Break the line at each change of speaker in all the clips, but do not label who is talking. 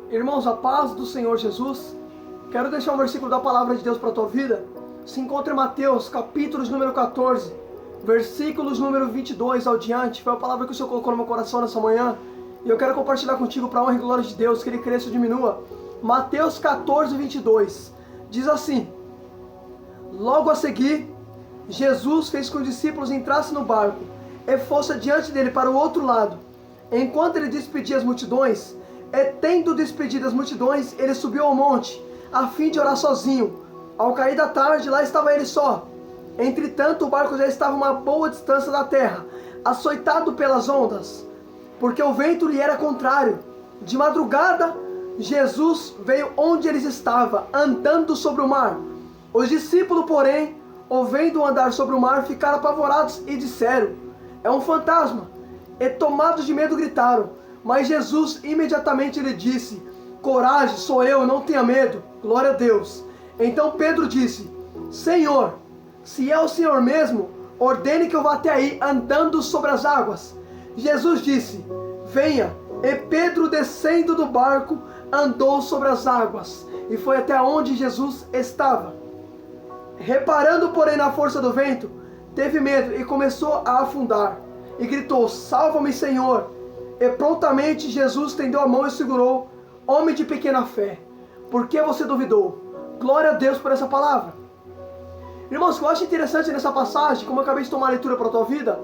Irmãos, a paz do Senhor Jesus. Quero deixar um versículo da palavra de Deus para a tua vida. Se encontra em Mateus, capítulo número 14, versículos número 22 ao diante. Foi a palavra que o Senhor colocou no meu coração nessa manhã. E eu quero compartilhar contigo para a honra e glória de Deus, que Ele cresça e diminua. Mateus 14, 22. Diz assim: Logo a seguir, Jesus fez com que os discípulos entrassem no barco e fosse adiante dele para o outro lado. Enquanto ele despedia as multidões, e tendo despedido as multidões, ele subiu ao monte, a fim de orar sozinho. Ao cair da tarde, lá estava ele só. Entretanto, o barco já estava a uma boa distância da terra, açoitado pelas ondas, porque o vento lhe era contrário. De madrugada, Jesus veio onde eles estavam, andando sobre o mar. Os discípulos, porém, ouvindo andar sobre o mar, ficaram apavorados e disseram: é um fantasma. E tomados de medo gritaram. Mas Jesus imediatamente lhe disse: coragem, sou eu, não tenha medo. Glória a Deus. Então Pedro disse: Senhor, se é o Senhor mesmo, ordene que eu vá até aí, andando sobre as águas. Jesus disse: venha. E Pedro, descendo do barco, andou sobre as águas, e foi até onde Jesus estava. Reparando, porém, na força do vento, teve medo e começou a afundar. E gritou: salva-me, Senhor. E prontamente Jesus estendeu a mão e segurou. Homem de pequena fé, por que você duvidou? Glória a Deus por essa palavra. Irmãos, o que eu acho interessante nessa passagem, como eu acabei de tomar a leitura para a tua vida,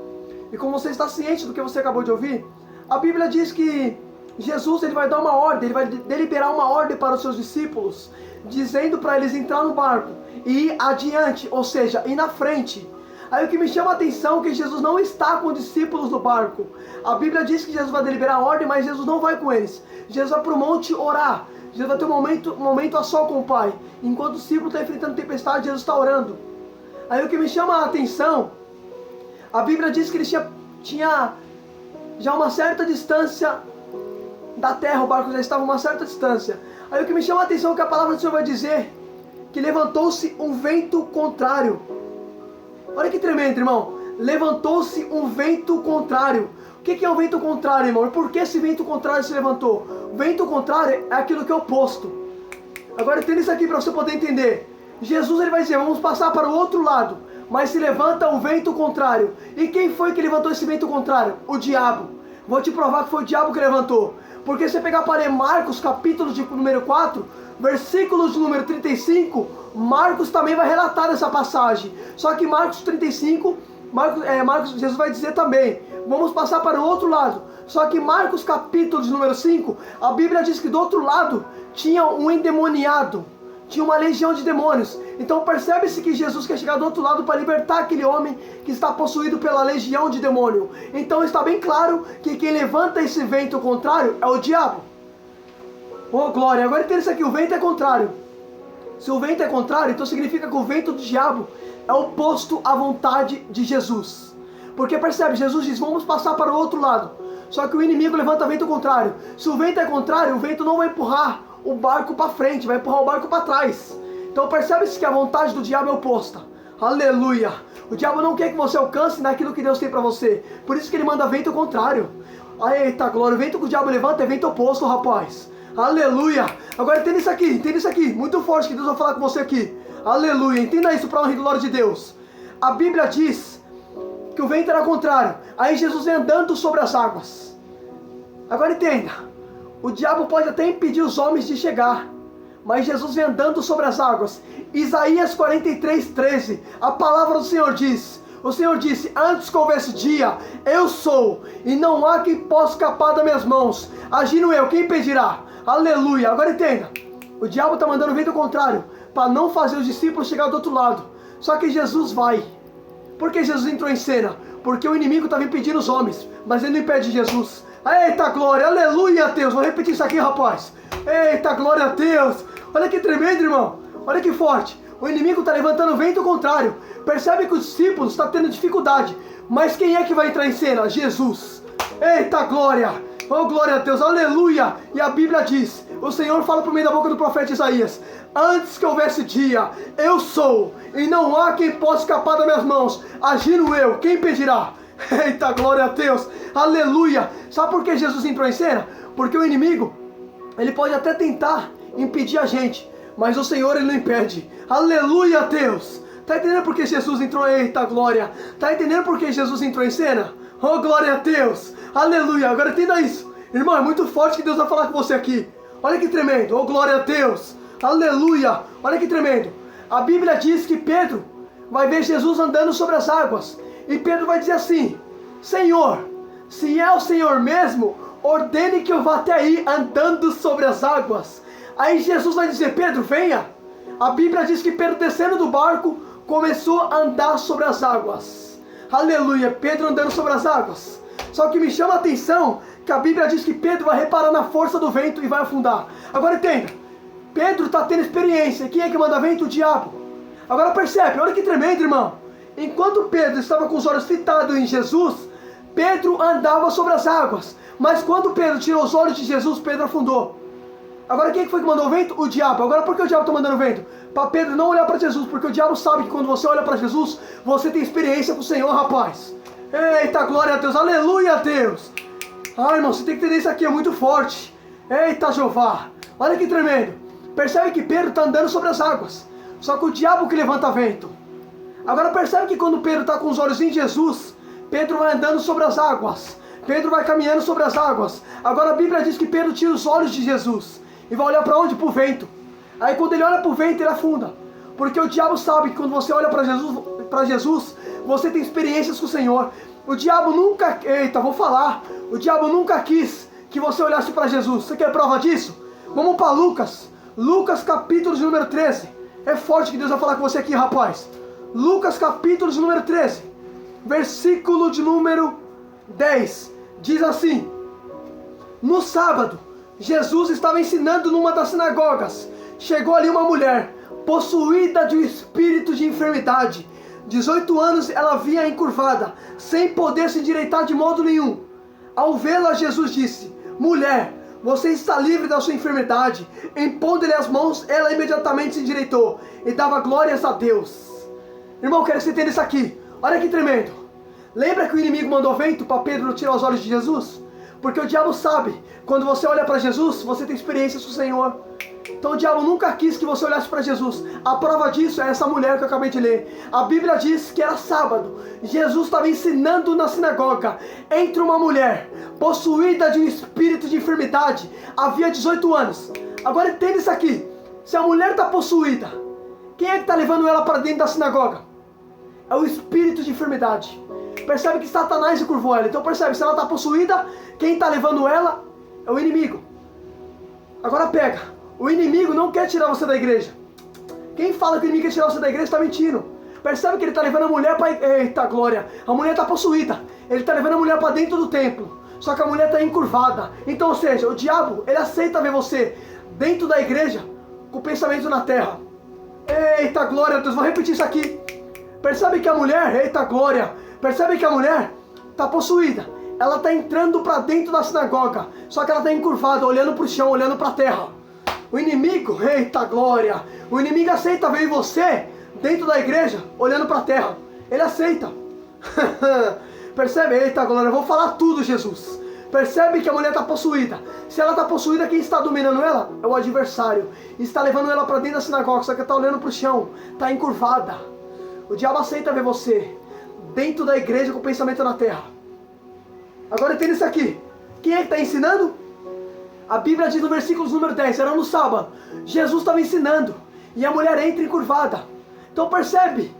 e como você está ciente do que você acabou de ouvir, a Bíblia diz que Jesus ele vai dar uma ordem, ele vai deliberar uma ordem para os seus discípulos, dizendo para eles entrar no barco e ir adiante, ou seja, ir na frente. Aí o que me chama a atenção é que Jesus não está com os discípulos no barco. A Bíblia diz que Jesus vai deliberar a ordem, mas Jesus não vai com eles. Jesus vai para o monte orar. Jesus vai ter um momento a só com o Pai. Enquanto o discípulo está enfrentando tempestade, Jesus está orando. Aí o que me chama a atenção, a Bíblia diz que ele tinha já uma certa distância da terra, o barco já estava a uma certa distância. Aí o que me chama a atenção é que a palavra do Senhor vai dizer que levantou-se um vento contrário. Olha que tremendo, irmão. Levantou-se um vento contrário. O que é um vento contrário, irmão? E por que esse vento contrário se levantou? O vento contrário é aquilo que é oposto. Agora entenda isso aqui para você poder entender. Jesus ele vai dizer: vamos passar para o outro lado. Mas se levanta um vento contrário. E quem foi que levantou esse vento contrário? O diabo. Vou te provar que foi o diabo que levantou. Porque se você pegar para ler Marcos, capítulo de número 4, versículos de número 35, Marcos também vai relatar essa passagem. Só que Marcos 35, Jesus vai dizer também: vamos passar para o outro lado. Só que Marcos capítulo de número 5, a Bíblia diz que do outro lado tinha um endemoniado, tinha uma legião de demônios. Então percebe-se que Jesus quer chegar do outro lado para libertar aquele homem que está possuído pela legião de demônio. Então está bem claro que quem levanta esse vento contrário é o diabo. Oh glória, agora entenda isso aqui, o vento é contrário. Se o vento é contrário, então significa que o vento do diabo é oposto à vontade de Jesus. Porque percebe, Jesus diz: vamos passar para o outro lado. Só que o inimigo levanta vento contrário. Se o vento é contrário, o vento não vai empurrar o barco para frente, vai empurrar o barco para trás. Então percebe-se que a vontade do diabo é oposta. Aleluia! O diabo não quer que você alcance naquilo que Deus tem para você. Por isso que ele manda vento contrário. Eita glória, o vento que o diabo levanta é vento oposto, rapaz. Aleluia! Agora entenda isso aqui, muito forte que Deus vai falar com você aqui. Aleluia, entenda isso para a honra e glória de Deus. A Bíblia diz que o vento era contrário. Aí Jesus vem andando sobre as águas. Agora entenda, o diabo pode até impedir os homens de chegar, mas Jesus vem andando sobre as águas. Isaías 43:13, a palavra do Senhor diz: o Senhor disse: antes que houvesse dia, eu sou, e não há quem possa escapar das minhas mãos. Agindo eu, quem impedirá? Aleluia. Agora entenda, o diabo está mandando o vento contrário para não fazer os discípulos chegar do outro lado. Só que Jesus vai. Por que Jesus entrou em cena? Porque o inimigo estava impedindo os homens, mas ele não impede Jesus. Eita glória, aleluia a Deus. Vou repetir isso aqui, rapaz. Eita glória a Deus. Olha que tremendo, irmão. Olha que forte. O inimigo está levantando o vento contrário. Percebe que os discípulos estão tendo dificuldade. Mas quem é que vai entrar em cena? Jesus. Eita glória. Oh glória a Deus, aleluia. E a Bíblia diz, o Senhor fala por meio da boca do profeta Isaías: antes que houvesse dia, eu sou, e não há quem possa escapar das minhas mãos. Agindo eu, quem impedirá? Eita glória a Deus, aleluia. Sabe por que Jesus entrou em cena? Porque o inimigo Ele pode até tentar impedir a gente, mas o Senhor, Ele não impede. Aleluia, Deus! Tá entendendo por que Jesus entrou? Eita, glória! Tá entendendo por que Jesus entrou em cena? Oh, glória a Deus! Aleluia! Agora entenda isso. Irmão, é muito forte que Deus vai falar com você aqui. Olha que tremendo! Oh, glória a Deus! Aleluia! Olha que tremendo! A Bíblia diz que Pedro vai ver Jesus andando sobre as águas. E Pedro vai dizer assim: Senhor, se é o Senhor mesmo, ordene que eu vá até aí andando sobre as águas. Aí Jesus vai dizer: Pedro, venha. A Bíblia diz que Pedro, descendo do barco, começou a andar sobre as águas. Aleluia, Pedro andando sobre as águas. Só que me chama a atenção que a Bíblia diz que Pedro vai reparar na força do vento e vai afundar. Agora entenda, Pedro está tendo experiência. Quem é que manda vento? O diabo. Agora percebe, olha que tremendo, irmão. Enquanto Pedro estava com os olhos fitados em Jesus, Pedro andava sobre as águas. Mas quando Pedro tirou os olhos de Jesus, Pedro afundou. Agora quem foi que mandou o vento? O diabo. Agora por que o diabo está mandando vento? Para Pedro não olhar para Jesus, porque o diabo sabe que quando você olha para Jesus, você tem experiência com o Senhor, rapaz. Eita, glória a Deus, aleluia a Deus. Ah, irmão, você tem que entender isso aqui, é muito forte. Eita, Jeová, olha que tremendo. Percebe que Pedro está andando sobre as águas, só que o diabo que levanta vento. Agora percebe que quando Pedro está com os olhos em Jesus, Pedro vai andando sobre as águas. Pedro vai caminhando sobre as águas. Agora a Bíblia diz que Pedro tira os olhos de Jesus e vai olhar para onde? Para o vento. Aí quando ele olha para o vento, ele afunda. Porque o diabo sabe que quando você olha para Jesus, você tem experiências com o Senhor. O diabo nunca... Eita, vou falar. O diabo nunca quis que você olhasse para Jesus. Você quer prova disso? Vamos para Lucas. Lucas capítulo de número 13. É forte que Deus vai falar com você aqui, rapaz. Lucas capítulo de número 13. Versículo de número 10. Diz assim: no sábado, Jesus estava ensinando numa das sinagogas. Chegou ali uma mulher, possuída de um espírito de enfermidade. 18 anos ela vinha encurvada, sem poder se endireitar de modo nenhum. Ao vê-la, Jesus disse: mulher, você está livre da sua enfermidade. Impondo-lhe as mãos, ela imediatamente se endireitou e dava glórias a Deus. Irmão, quero que você entenda isso aqui. Olha que tremendo. Lembra que o inimigo mandou vento para Pedro tirar os olhos de Jesus? Porque o diabo sabe, quando você olha para Jesus, você tem experiências com o Senhor. Então o diabo nunca quis que você olhasse para Jesus. A prova disso é essa mulher que eu acabei de ler. A Bíblia diz que era sábado. Jesus estava ensinando na sinagoga. Entra uma mulher, possuída de um espírito de enfermidade. Havia 18 anos. Agora entenda isso aqui. Se a mulher está possuída, quem é que está levando ela para dentro da sinagoga? É o espírito de enfermidade. Percebe que Satanás se curvou ela. Então percebe, se ela está possuída, quem está levando ela é o inimigo. Agora pega, o inimigo não quer tirar você da igreja. Quem fala que o inimigo quer tirar você da igreja está mentindo. Percebe que ele está levando a mulher para... Eita glória, a mulher está possuída. Ele está levando a mulher para dentro do templo. Só que a mulher está encurvada. Então, ou seja, o diabo, ele aceita ver você dentro da igreja com o pensamento na terra. Eita glória a Deus, vou repetir isso aqui. Percebe que a mulher, eita glória, percebe que a mulher está possuída. Ela está entrando para dentro da sinagoga, só que ela está encurvada, olhando para o chão, olhando para a terra. O inimigo, eita glória, o inimigo aceita ver você dentro da igreja, olhando para a terra. Ele aceita. Percebe? Eita glória, eu vou falar tudo, Jesus. Percebe que a mulher está possuída. Se ela está possuída, quem está dominando ela? É o adversário. E está levando ela para dentro da sinagoga, só que está olhando para o chão, está encurvada. O diabo aceita ver você dentro da igreja com o pensamento na terra. Agora entenda isso aqui. Quem é que está ensinando? A Bíblia diz no versículo número 10, era no sábado. Jesus estava ensinando e a mulher entra encurvada. Então percebe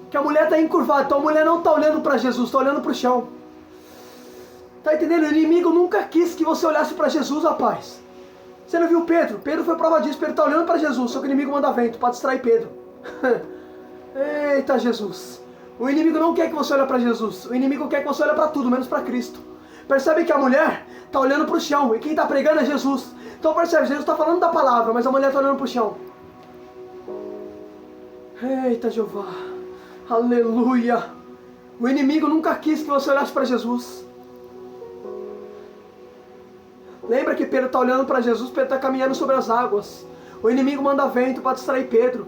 que a mulher está encurvada. Então a mulher não está olhando para Jesus, está olhando para o chão. Está entendendo? O inimigo nunca quis que você olhasse para Jesus, rapaz. Você não viu Pedro? Pedro foi prova disso. Pedro está olhando para Jesus, só que o inimigo manda vento para distrair Pedro. Eita Jesus. O inimigo não quer que você olhe para Jesus. O inimigo quer que você olhe para tudo, menos para Cristo. Percebe que a mulher está olhando para o chão. E quem está pregando é Jesus. Então percebe, Jesus está falando da palavra, mas a mulher está olhando para o chão. Eita Jeová. Aleluia. O inimigo nunca quis que você olhasse para Jesus. Lembra que Pedro está olhando para Jesus, Pedro está caminhando sobre as águas. O inimigo manda vento para distrair Pedro.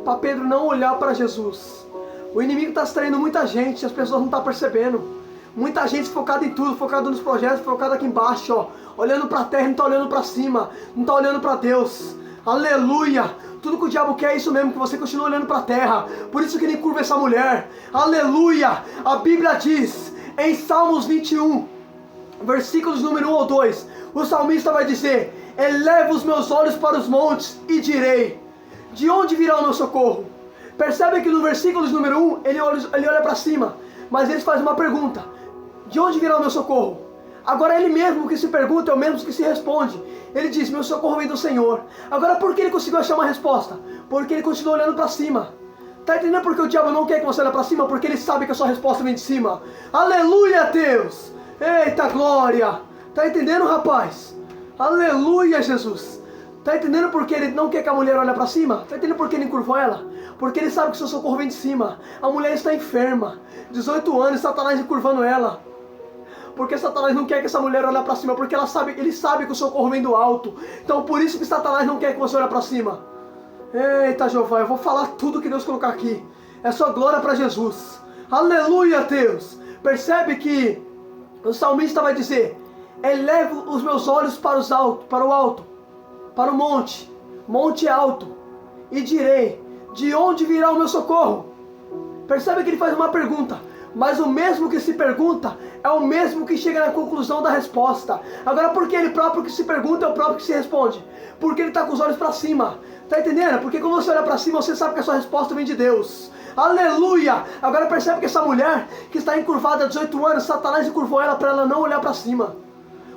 Para Pedro não olhar para Jesus. O inimigo está distraindo muita gente, as pessoas não estão percebendo. Muita gente focada em tudo, focada nos projetos, focada aqui embaixo, ó. Olhando pra terra, não tá olhando pra cima, não tá olhando pra Deus. Aleluia! Tudo que o diabo quer é isso mesmo, que você continue olhando pra terra. Por isso que ele curva essa mulher. Aleluia! A Bíblia diz, em Salmos 21, versículos número 1 ou 2, o salmista vai dizer: eleva os meus olhos para os montes e direi, de onde virá o meu socorro? Percebe que no versículo número 1, ele olha para cima, mas ele faz uma pergunta: de onde virá o meu socorro? Agora ele mesmo que se pergunta é o mesmo que se responde. Ele diz: meu socorro vem do Senhor. Agora por que ele conseguiu achar uma resposta? Porque ele continua olhando para cima. Tá entendendo por que o diabo não quer que você olhe para cima? Porque ele sabe que a sua resposta vem de cima. Aleluia, Deus! Eita glória! Tá entendendo, rapaz? Aleluia, Jesus! Tá entendendo por que ele não quer que a mulher olhe para cima? Tá entendendo por que ele encurvou ela? Porque ele sabe que o seu socorro vem de cima. A mulher está enferma, 18 anos, Satanás encurvando ela. Porque Satanás não quer que essa mulher olhe para cima, porque ele sabe que o socorro vem do alto. Então por isso que Satanás não quer que você olhe para cima. Eita Jeová, eu vou falar tudo que Deus colocar aqui. É só glória para Jesus. Aleluia, Deus. Percebe que o salmista vai dizer: elevo os meus olhos para o alto, para o monte alto, e direi, de onde virá o meu socorro? Percebe que ele faz uma pergunta, mas o mesmo que se pergunta é o mesmo que chega na conclusão da resposta. Agora, por que ele próprio que se pergunta é o próprio que se responde? Porque ele está com os olhos para cima. Tá entendendo? Porque quando você olha para cima, você sabe que a sua resposta vem de Deus. Aleluia! Agora percebe que essa mulher que está encurvada há 18 anos, Satanás encurvou ela para ela não olhar para cima.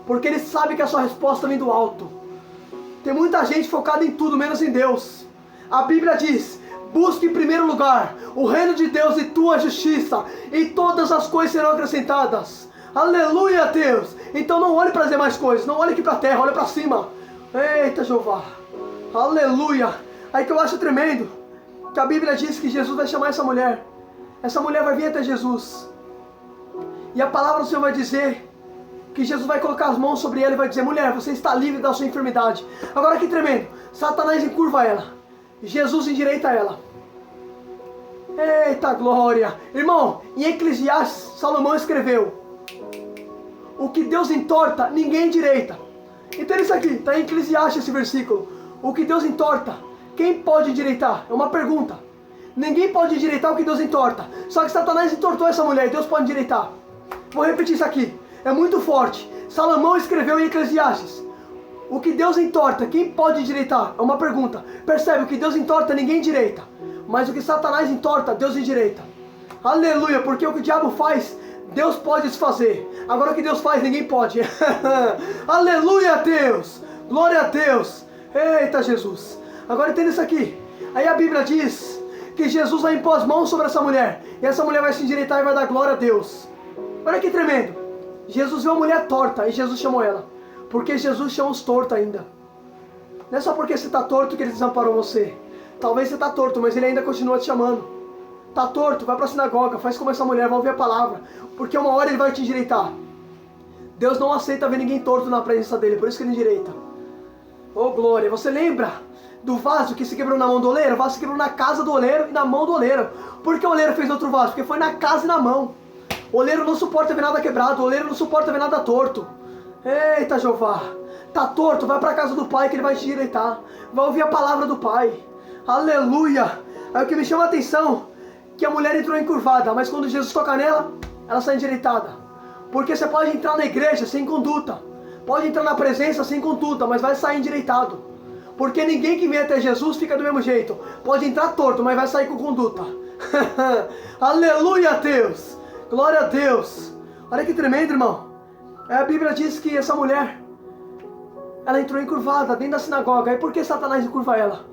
Porque ele sabe que a sua resposta vem do alto. Tem muita gente focada em tudo, menos em Deus. A Bíblia diz: busque em primeiro lugar o reino de Deus e tua justiça, e todas as coisas serão acrescentadas. Aleluia, Deus! Então não olhe para as demais coisas, não olhe aqui para a terra, olhe para cima. Eita, Jeová! Aleluia! Aí que eu acho tremendo, que a Bíblia diz que Jesus vai chamar essa mulher. Essa mulher vai vir até Jesus. E a palavra do Senhor vai dizer que Jesus vai colocar as mãos sobre ela e vai dizer: mulher, você está livre da sua enfermidade. Agora que tremendo, Satanás encurva ela, Jesus endireita ela. Eita glória! Irmão, em Eclesiastes, Salomão escreveu: o que Deus entorta, ninguém endireita. Então isso aqui, está em Eclesiastes esse versículo. O que Deus entorta, quem pode endireitar? É uma pergunta. Ninguém pode endireitar o que Deus entorta. Só que Satanás entortou essa mulher, Deus pode endireitar. Vou repetir isso aqui, é muito forte. Salomão escreveu em Eclesiastes: o que Deus entorta, quem pode endireitar? É uma pergunta. Percebe, o que Deus entorta, ninguém endireita. Mas o que Satanás entorta, Deus endireita. Aleluia, porque o que o diabo faz, Deus pode desfazer. Agora o que Deus faz, ninguém pode. Aleluia, Deus! Glória a Deus! Eita, Jesus! Agora entenda isso aqui. Aí a Bíblia diz que Jesus vai impor as mãos sobre essa mulher. E essa mulher vai se endireitar e vai dar glória a Deus. Olha que tremendo. Jesus viu a mulher torta e Jesus chamou ela. Porque Jesus chama os tortos ainda. Não é só porque você está torto que ele desamparou você. Talvez você está torto, mas ele ainda continua te chamando. Está torto, vai para a sinagoga, faz como essa mulher, vai ouvir a palavra. Porque uma hora ele vai te endireitar. Deus não aceita ver ninguém torto na presença dele, por isso que ele endireita. Oh glória, você lembra do vaso que se quebrou na mão do oleiro? O vaso se quebrou na casa do oleiro e na mão do oleiro. Por que o oleiro fez outro vaso? Porque foi na casa e na mão. O oleiro não suporta ver nada quebrado, o oleiro não suporta ver nada torto. Eita Jeová, tá torto, vai para a casa do Pai que ele vai te endireitar. Vai ouvir a palavra do Pai. Aleluia. Aí o que me chama a atenção, que a mulher entrou encurvada, mas quando Jesus toca nela, ela sai endireitada. Porque você pode entrar na igreja sem conduta, pode entrar na presença sem conduta, mas vai sair endireitado. Porque ninguém que vem até Jesus fica do mesmo jeito. Pode entrar torto, mas vai sair com conduta. Aleluia, Deus! Glória a Deus! Olha que tremendo, irmão. A Bíblia diz que essa mulher, ela entrou encurvada dentro da sinagoga. E por que Satanás encurva ela?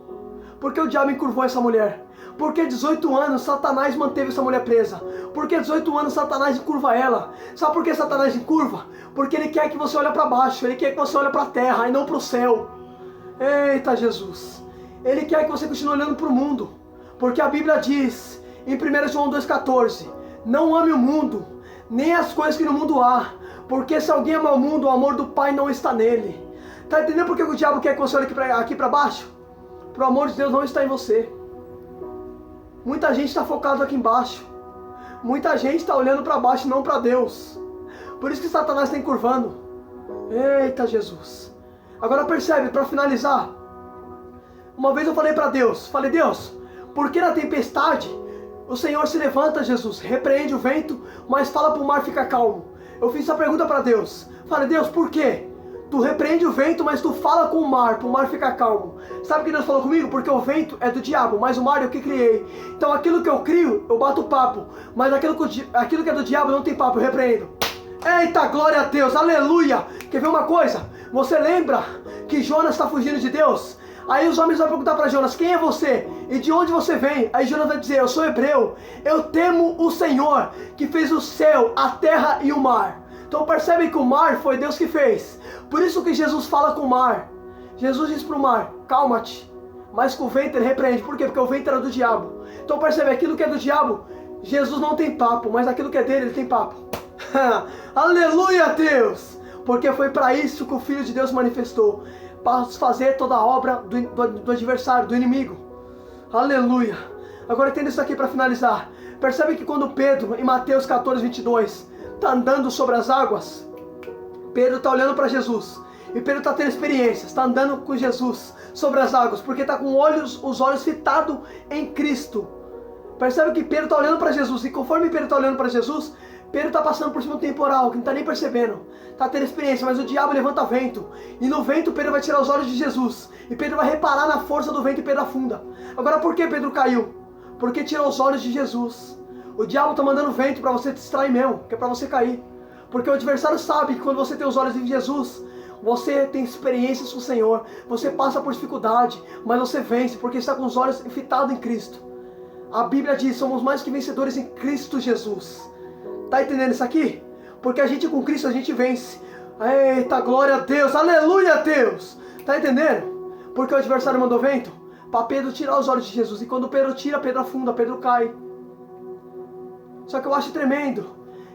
Porque o diabo encurvou essa mulher. Porque 18 anos Satanás manteve essa mulher presa. Porque 18 anos Satanás encurva ela. Sabe por que Satanás encurva? Porque ele quer que você olhe para baixo. Ele quer que você olhe para a terra e não para o céu. Eita Jesus. Ele quer que você continue olhando para o mundo. Porque a Bíblia diz em 1 João 2,14: não ame o mundo, nem as coisas que no mundo há. Porque se alguém ama o mundo, o amor do Pai não está nele. Tá entendendo por que o diabo quer que você olhe aqui para baixo? Porque o amor de Deus não está em você. Muita gente está focado aqui embaixo. Muita gente está olhando para baixo e não para Deus. Por isso que Satanás está encurvando. Eita Jesus. Agora percebe, para finalizar. Uma vez eu falei para Deus, Deus, por que na tempestade o Senhor se levanta, Jesus, repreende o vento, mas fala para o mar ficar calmo? Eu fiz essa pergunta para Deus. Falei, Deus, por quê? Tu repreende o vento, mas tu fala com o mar, para o mar ficar calmo. Sabe o que Deus falou comigo? Porque o vento é do diabo, mas o mar eu que criei. Então aquilo que eu crio, eu bato papo. Mas aquilo que é do diabo não tem papo, eu repreendo. Eita, glória a Deus, aleluia! Quer ver uma coisa? Você lembra que Jonas está fugindo de Deus? Aí os homens vão perguntar para Jonas, quem é você? E de onde você vem? Aí Jonas vai dizer, eu sou hebreu. Eu temo o Senhor, que fez o céu, a terra e o mar. Então percebem que o mar foi Deus que fez. Por isso que Jesus fala com o mar. Jesus diz para o mar, calma-te. Mas com o vento ele repreende. Por quê? Porque o vento era do diabo. Então percebe, aquilo que é do diabo, Jesus não tem papo. Mas aquilo que é dele, ele tem papo. Aleluia, Deus! Porque foi para isso que o Filho de Deus manifestou. Para fazer toda a obra do adversário, do inimigo. Aleluia! Agora entenda isso aqui para finalizar. Percebe que quando Pedro, em Mateus 14, 22, está andando sobre as águas, Pedro está olhando para Jesus. E Pedro está tendo experiências, está andando com Jesus sobre as águas, porque está com os olhos fitados em Cristo. Percebe que Pedro está olhando para Jesus, e conforme Pedro está olhando para Jesus, Pedro está passando por cima do temporal, que não está nem percebendo. Está tendo experiência, mas o diabo levanta vento. E no vento Pedro vai tirar os olhos de Jesus. E Pedro vai reparar na força do vento e Pedro afunda. Agora por que Pedro caiu? Porque tirou os olhos de Jesus. O diabo está mandando vento para você te distrair mesmo, que é para você cair. Porque o adversário sabe que quando você tem os olhos em Jesus, você tem experiências com o Senhor. Você passa por dificuldade, mas você vence, porque está com os olhos fitados em Cristo. A Bíblia diz, somos mais que vencedores em Cristo Jesus. Tá entendendo isso aqui? Porque a gente com Cristo, a gente vence. Eita, glória a Deus, aleluia a Deus. Tá entendendo? Porque o adversário mandou vento para Pedro tirar os olhos de Jesus. E quando Pedro tira, Pedro afunda, Pedro cai. Só que eu acho tremendo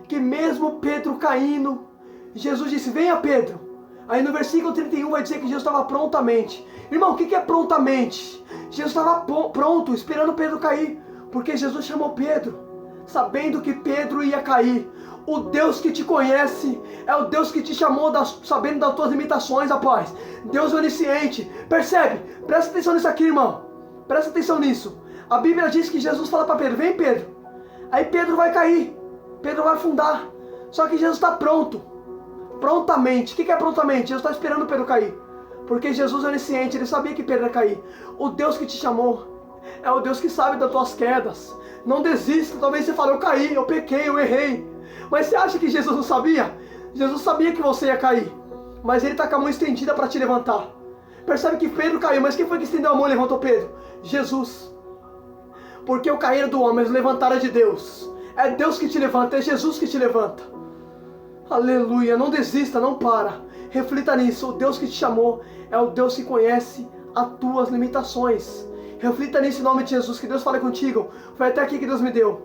que mesmo Pedro caindo, Jesus disse, venha Pedro. Aí no versículo 31 vai dizer que Jesus estava prontamente. Irmão, o que é prontamente? Jesus estava pronto, esperando Pedro cair. Porque Jesus chamou Pedro, sabendo que Pedro ia cair. O Deus que te conhece é o Deus que te chamou sabendo das tuas limitações, rapaz. Deus onisciente. Percebe? Presta atenção nisso aqui, irmão. Presta atenção nisso. A Bíblia diz que Jesus fala para Pedro, vem Pedro. Aí Pedro vai cair. Pedro vai afundar. Só que Jesus está pronto. Prontamente. O que é prontamente? Jesus está esperando Pedro cair. Porque Jesus é onisciente. Ele sabia que Pedro ia cair. O Deus que te chamou é o Deus que sabe das tuas quedas. Não desista. Talvez você fale, eu caí, eu pequei, eu errei. Mas você acha que Jesus não sabia? Jesus sabia que você ia cair. Mas ele está com a mão estendida para te levantar. Percebe que Pedro caiu. Mas quem foi que estendeu a mão e levantou Pedro? Jesus. Porque o cair é do homem, mas o levantar é de Deus. É Deus que te levanta, é Jesus que te levanta. Aleluia, não desista, não para. Reflita nisso, o Deus que te chamou é o Deus que conhece as tuas limitações. Reflita nisso em nome de Jesus, que Deus fale contigo. Foi até aqui que Deus me deu.